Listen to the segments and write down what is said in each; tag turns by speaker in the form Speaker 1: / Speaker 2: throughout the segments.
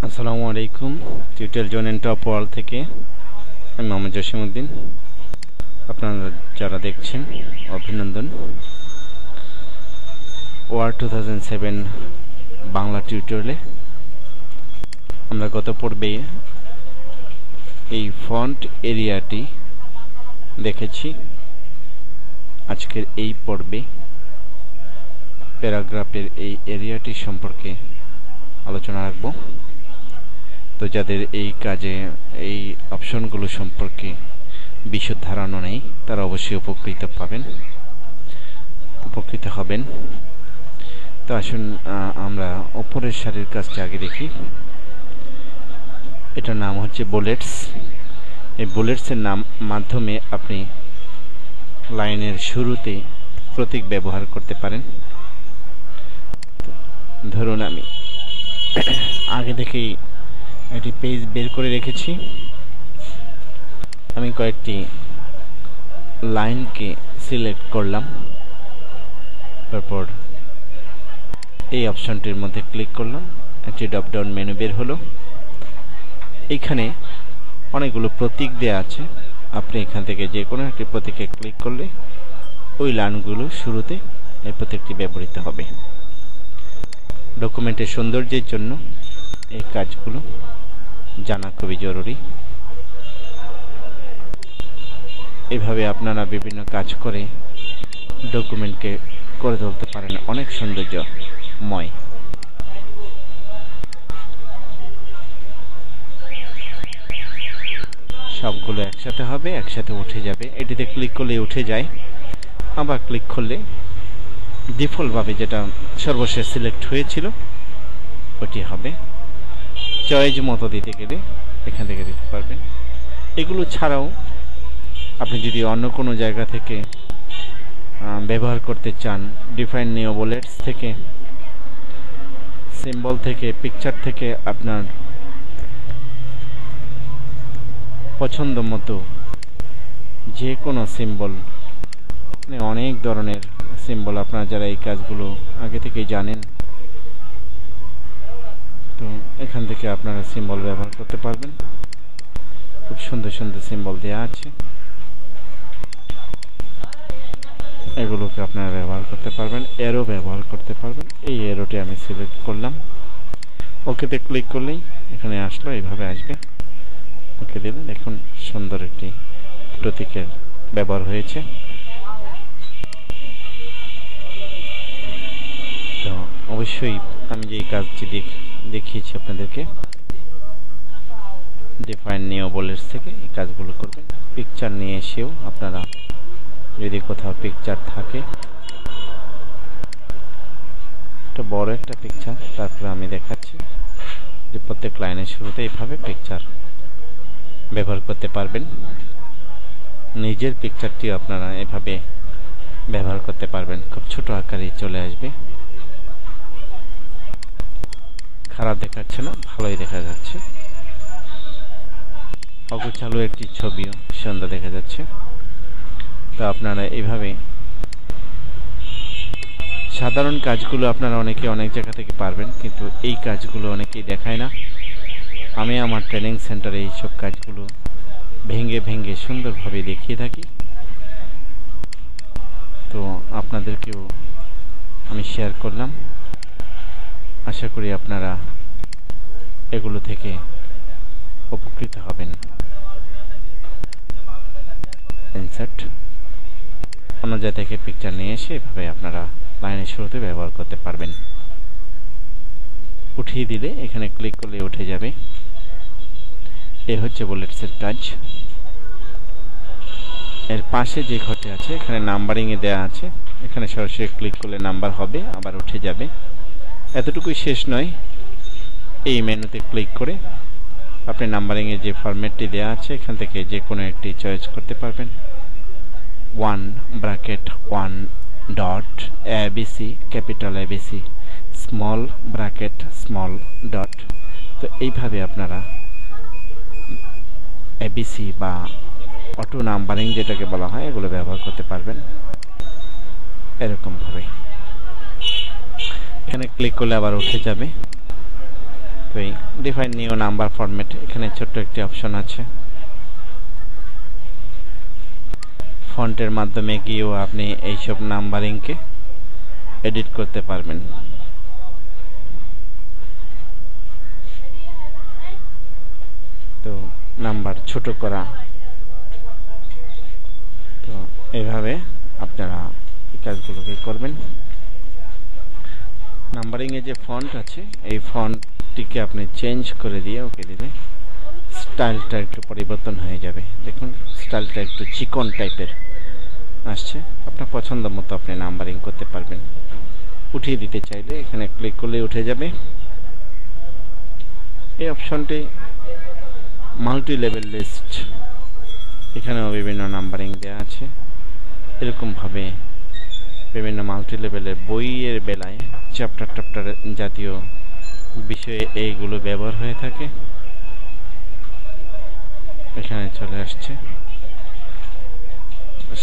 Speaker 1: আসসালামু আলাইকুম। Tutorial zone and top world থেকে আমি মোহাম্মদ জসিমউদ্দিন। আপনারা যারা দেখছেন অভিনন্দন। ওয়ার্ড 2007 বাংলা টিউটোরিয়ালে আমরা গত পর্বে এই ফন্ট এরিয়াটি দেখেছি। আজকের এই পর্বে প্যারাগ্রাফের এই এরিয়াটি সম্পর্কে আলোচনা রাখব। তো যাদের এই কাজে এই অপশনগুলো সম্পর্কে বিশদ ধারণা নেই তারা অবশ্যই উপকৃত হবেন। তো আসুন আমরা উপরের সারির কাজটা আগে দেখি। এটার নাম হচ্ছে বুলেটস। এই বুলেটসের মাধ্যমে আপনি লাইনের শুরুতে প্রতীক ব্যবহার করতে পারেন। ধরুন আমি আগে থেকেই একটি পেজ বের করে রেখেছি। আমি কয়েকটি লাইনকে সিলেক্ট করলাম, তারপর এই অপশনটির মধ্যে ক্লিক করলাম। একটি ড্রপ ডাউন মেনু বের হলো। এখানে অনেকগুলো প্রতীক দেয়া আছে। আপনি এখান থেকে যে কোনো একটি প্রতীকে ক্লিক করলে ওই লাইনগুলো শুরুতে এই প্রতীকটি ব্যবহৃত হবে। ডকুমেন্টের সৌন্দর্যের জন্য এই কাজগুলো জানা খুবই জরুরি। এভাবে আপনারা বিভিন্ন কাজ করে ডকুমেন্টকে করে তুলতে পারেন অনেক সৌন্দর্যময়। সবগুলো একসাথে হবে, একসাথে উঠে যাবে। এটিতে ক্লিক করলে উঠে যায়, আবার ক্লিক করলে ডিফল্টভাবে যেটা সর্বশেষ সিলেক্ট হয়েছিল ওটি হবে। চয়েস মতো দিতে গেলে এখান থেকে দিতে পারবেন। এগুলো ছাড়াও আপনি যদি অন্য কোনো জায়গা থেকে ব্যবহার করতে চান, ডিফাইন নিউ বুলেটস থেকে, সিম্বল থেকে, পিকচার থেকে, আপনার পছন্দ মতো যে কোনো সিম্বল, অনেক ধরনের সিম্বল আপনারা যারা এই কাজগুলো আগে থেকেই জানেন, তো এখান থেকে আপনারা সিম্বল ব্যবহার করতে পারবেন। খুব সুন্দর সুন্দর সিম্বল দেওয়া আছে, এগুলোকে আপনারা ব্যবহার করতে পারবেন। এরো ব্যবহার করতে পারবেন। এই এরোটি আমি সিলেক্ট করলাম, ওকেতে ক্লিক করলেই এখানে আসলো, এইভাবে আসবে। ওকে দিলে দেখুন সুন্দর একটি প্রতীকের ব্যবহার হয়েছে। তো অবশ্যই আমি যে কাজটি দেখিয়েছি আপনাদেরকে, ডিফাইন নিউ বুলেটস থেকে এই কাজগুলো করবেন। পিকচার নিয়ে এসেও আপনারা যদি কোথাও পিকচার থাকে, একটা বড় একটা পিকচার, তারপরে আমি দেখাচ্ছি যে প্রত্যেক লাইনের শুরুতে এইভাবে পিকচার ব্যবহার করতে পারবেন। নিজের পিকচারটি আপনারা এভাবে ব্যবহার করতে পারবেন। খুব ছোট আকারে চলে আসবে, খারাপ দেখাচ্ছে না, ভালোই দেখা যাচ্ছে। অগোছালো একটি ছবিও সুন্দর দেখা যাচ্ছে। তো আপনারা এইভাবে সাধারণ কাজগুলো আপনারা অনেকে অনেক জায়গা থেকে পারবেন, কিন্তু এই কাজগুলো অনেকেই দেখায় না। আমি আমার ট্রেনিং সেন্টারে এইসব কাজগুলো ভেঙে ভেঙে সুন্দরভাবে দেখিয়ে থাকি। তো আপনাদেরকেও আমি শেয়ার করলাম। আশা করি আপনারা এগুলো থেকে উপকৃত হবেন। ইনসার্ট অন্য জায়গা থেকে পিকচার নিয়ে এসে এভাবে আপনারা লাইনের শুরুতে ব্যবহার করতে পারবেন। উঠিয়ে দিলে এখানে ক্লিক করলে উঠে যাবে। এই হচ্ছে বুলেটসের কাজ। এর পাশে যে ঘরটি আছে এখানে নাম্বারিং এ দেওয়া আছে, এখানে সরাসরি ক্লিক করলে নাম্বার হবে, আবার উঠে যাবে। এতটুকুই শেষ নয়, এই মেনুতে ক্লিক করে আপনি নাম্বারিং এর যে ফরম্যাটটি দেওয়া আছে এখান থেকে যে কোনো একটি চয়েস করতে পারবেন। 1 bracket 1 dot ABC, capital ABC, small bracket small dot. তো এইভাবে আপনারা এবিসি বা অটো নাম্বারিং যেটাকে বলা হয় এগুলো ব্যবহার করতে পারবেন। এরকম ভাবে এখানে ক্লিক করলে আবার উঠে যাবে। তো এই ডিফাইন নিউ নাম্বার ফরম্যাট, এখানে ছোট্ট একটি অপশন আছে। ফন্টের মাধ্যমে গিয়েও আপনি এইসব নাম্বারিংকে এডিট করতে পারবেন। তো নাম্বার ছোট করা, তো এইভাবে আপনারা এই কাজগুলোকে করবেন। নাম্বারিং এ যে ফন্ট আছে এই ফন্টটিকে আপনি চেঞ্জ করে দিয়ে ওকে দিলে স্টাইলটা একটু পরিবর্তন হয়ে যাবে। দেখুন স্টাইলটা একটু চিকন টাইপের আসছে। আপনার পছন্দ মতো আপনি নাম্বারিং করতে পারবেন। উঠিয়ে দিতে চাইলে এখানে ক্লিক করলে উঠে যাবে। এই অপশনটি মাল্টি লেভেল লিস্ট, এখানেও বিভিন্ন নাম্বারিং দেওয়া আছে। এরকম ভাবে বিভিন্ন মাল্টি লেভেলের বইয়ের বেলায় চ্যাপ্টার জাতীয় বিষয়ে এইগুলো ব্যবহার হয়ে থাকে। এখানে চলে আসছে।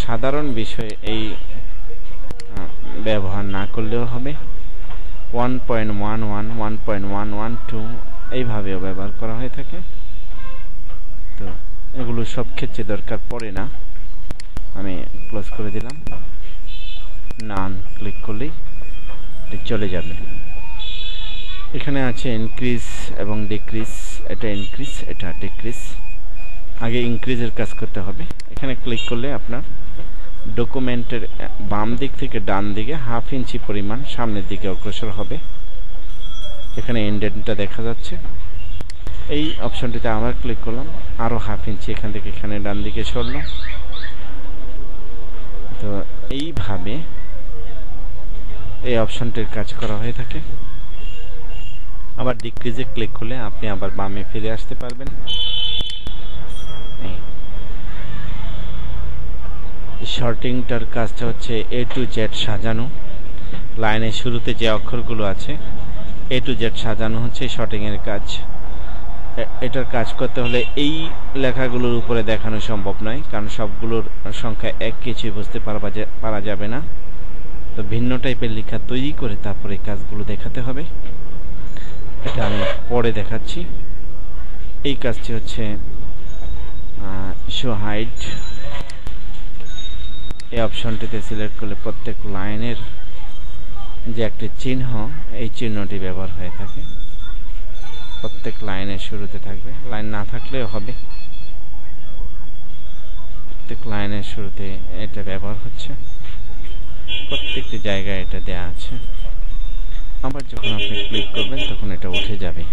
Speaker 1: সাধারণ বিষয়ে এই ব্যবহার না করলেও হবে। 1.11 1.112 এইভাবেও ব্যবহার করা হয়ে থাকে। তো এগুলো সব ক্ষেত্রে দরকার পড়ে না। আমি ক্লোজ করে দিলাম। নান ক্লিক করলেই চলে যাবে। এখানে আছে ইনক্রিজ এবং ডিক্রিজ, এটা ইনক্রিজ এটা ডিক্রিজ। আগে ইনক্রিজের কাজ করতে হবে। এখানে ক্লিক করলে আপনার ডকুমেন্টের বাম দিক থেকে ডান দিকে 1/2 ইঞ্চি পরিমাণ সামনের দিকে অগ্রসর হবে। এখানে ইন্ডেন্টটা দেখা যাচ্ছে। এই অপশনটিতে আবার ক্লিক করলাম, আরো 1/2 ইঞ্চি এখান থেকে এখানে ডান দিকে সরলো। তো এইভাবে এই অপশনটির কাজ করা হয়ে থাকে। আবার ডিক্রিজে ক্লিক করলে আপনি আবার বামে ফিরে আসতে পারবেন। শর্টিংটার কাজটা হচ্ছে A to Z সাজানো। লাইনের শুরুতে যে অক্ষরগুলো আছে A to Z সাজানো হচ্ছে শর্টিং এর কাজ। এটার কাজ করতে হলে এই লেখাগুলোর উপরে দেখানো সম্ভব নয়, কারণ সবগুলোর সংখ্যা এক কিছুই বুঝতে পারা যাবে না। তো ভিন্ন টাইপের লেখা তৈরি করে তারপরে কাজগুলো দেখাতে হবে। এটা আমি পরে দেখাচ্ছি। এই কাজটি হচ্ছে শো হাইড। এই অপশনটিতে সিলেক্ট করলে প্রত্যেক লাইনের যে একটি চিহ্ন, এই চিহ্নটি ব্যবহার হয়ে থাকে। প্রত্যেক লাইনের শুরুতে থাকবে, লাইন না থাকলেও হবে। প্রত্যেক লাইনের শুরুতে এটা ব্যবহার হচ্ছে, প্রত্যেকটি জায়গায় এটা দেয়া আছে। আবার যখন আপনি ক্লিক করবেন তখন এটা উঠে যাবে।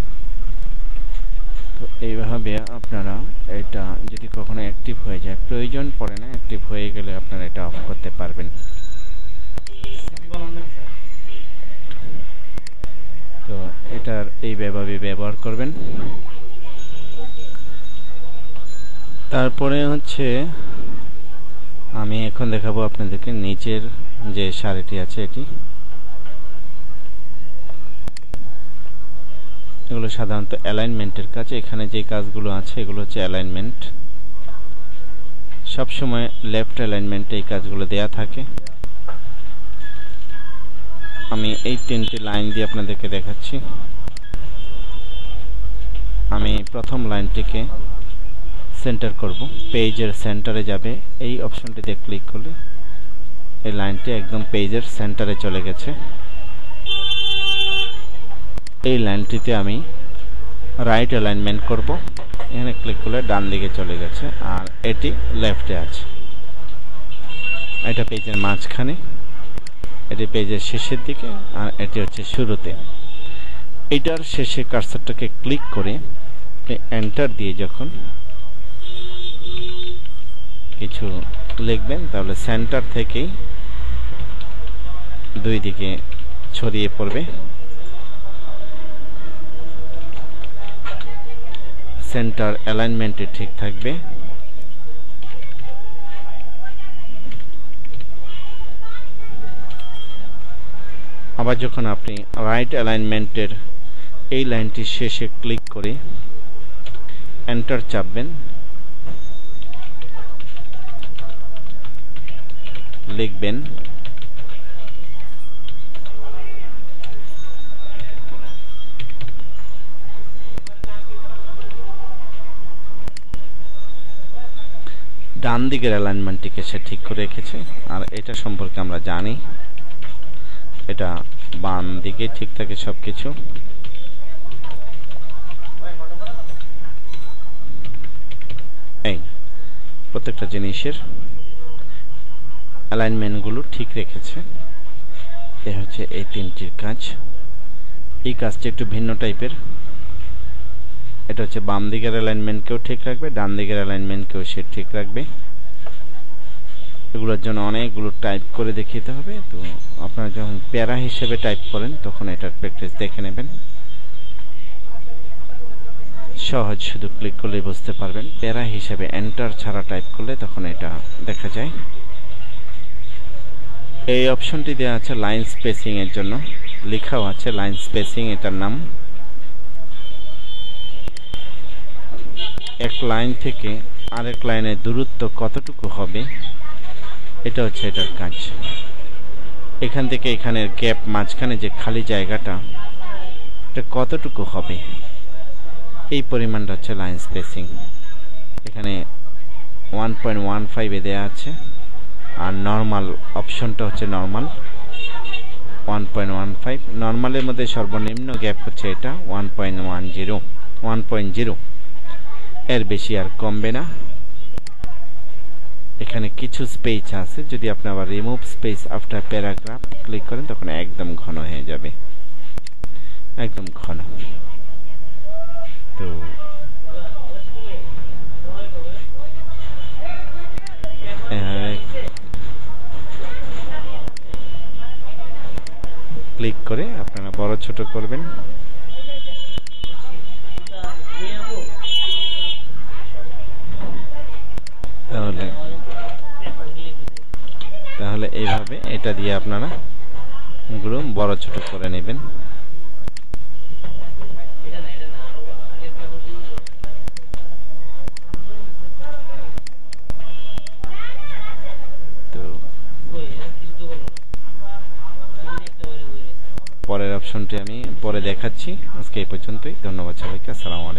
Speaker 1: তো এইভাবে আপনারা এটা যদি কখনো অ্যাক্টিভ হয়ে যায়, প্রয়োজন পড়ে না, অ্যাক্টিভ হয়ে গেলে আপনারা এটা অফ করতে পারবেন। তো এটার এইভাবে ব্যবহার করবেন। তারপরে হচ্ছে আমি এখন দেখাবো আপনাদেরকে নিচের যে সারিটি আছে এটি। এগুলো সাধারণত অ্যালাইনমেন্টের কাজ। এখানে যে কাজগুলো আছে এগুলো হচ্ছে অ্যালাইনমেন্ট। সবসময় লেফট অ্যালাইনমেন্টে এই কাজগুলো দেয়া থাকে। আমি এই 3টি লাইন দিয়ে আপনাদেরকে দেখাচ্ছি। আমি প্রথম লাইনটিকে সেন্টার করব, পেজের সেন্টারে যাবে। এই অপশনটিতে ক্লিক করলে এই লাইনটি একদম পেজের সেন্টারে চলে গেছে। এই লাইনটিতে আমি রাইট অ্যালাইনমেন্ট করব। এখানে ক্লিক করলে ডান দিকে চলে গেছে, আর এটি লেফটে আছে। এটা পেজের মাঝখানে, এটি পেজের শেষের দিকে, আর এটি হচ্ছে শুরুতে। এটার শেষে কার্সরটাকে ক্লিক করে এন্টার দিয়ে যখন কিছু লিখবেন তাহলে সেন্টার থেকেই দুই দিকে ছড়িয়ে পড়বে। সেন্টার অ্যালাইনমেন্টে ঠিক থাকবে। আবার যখন আপনি রাইট অ্যালাইনমেন্টের এই লাইনটি শেষে ক্লিক করে এন্টার চাপবেন, লিখবেন ডান দিকের অ্যালাইনমেন্টটিকে সে ঠিক করে রেখেছে। আর এটা সম্পর্কে আমরা জানি, এটা বাম দিকে ঠিক থাকে সবকিছু। এই প্রত্যেকটা জিনিসের অ্যালাইনমেন্টগুলো ঠিক রেখেছে। এ হচ্ছে এই তিনটির কাজ। এই কাজটি একটু ভিন্ন টাইপের। এটা হচ্ছে বাম দিকের অ্যালাইনমেন্টকেও ঠিক রাখবে, ডান দিকের অ্যালাইনমেন্টকেও সে ঠিক রাখবে। এগুলোর জন্য অনেকগুলো টাইপ করে দেখিতে হবে। তো আপনারা যখন প্যারা হিসেবে টাইপ করেন তখন এটার প্র্যাকটিস দেখে নেবেন। সহজ, শুধু ক্লিক করলেই বুঝতে পারবেন। প্যারা হিসেবে এন্টার ছাড়া টাইপ করলে তখন এটা দেখা যায়। এই অপশনটি দেওয়া আছে লাইন স্পেসিং এর জন্য, লেখাও আছে লাইন স্পেসিং এটার নাম। এক লাইন থেকে আরেক লাইনের দূরত্ব কতটুকু হবে, এটা হচ্ছে এটার কাজ। এখান থেকে এখানের গ্যাপ, মাঝখানে যে খালি জায়গাটা, এটা কতটুকু হবে, এই পরিমাণটা হচ্ছে লাইন স্পেসিং। এখানে 1.15 এ দেওয়া আছে। আর নর্মাল অপশনটা হচ্ছে নর্মাল 1.15। নর্মালের মধ্যে সর্বনিম্ন গ্যাপ হচ্ছে এটা 1.0। এর বেশি আর কমবে না। এখানে কিছু স্পেস আছে, যদি আপনি আবার remove space after paragraph click করেন তখন একদম ঘন হয়ে যাবে, একদম ঘন। তো ক্লিক করে আপনারা বড় ছোট করবেন। তাহলে এইভাবে এটা দিয়ে আপনারা এগুলো বড় ছোট করে নেবেন। তো পরের অপশনটি আমি পরে দেখাচ্ছি। আজকে এই পর্যন্তই। ধন্যবাদ সবাইকে। আসসালামু আলাইকুম।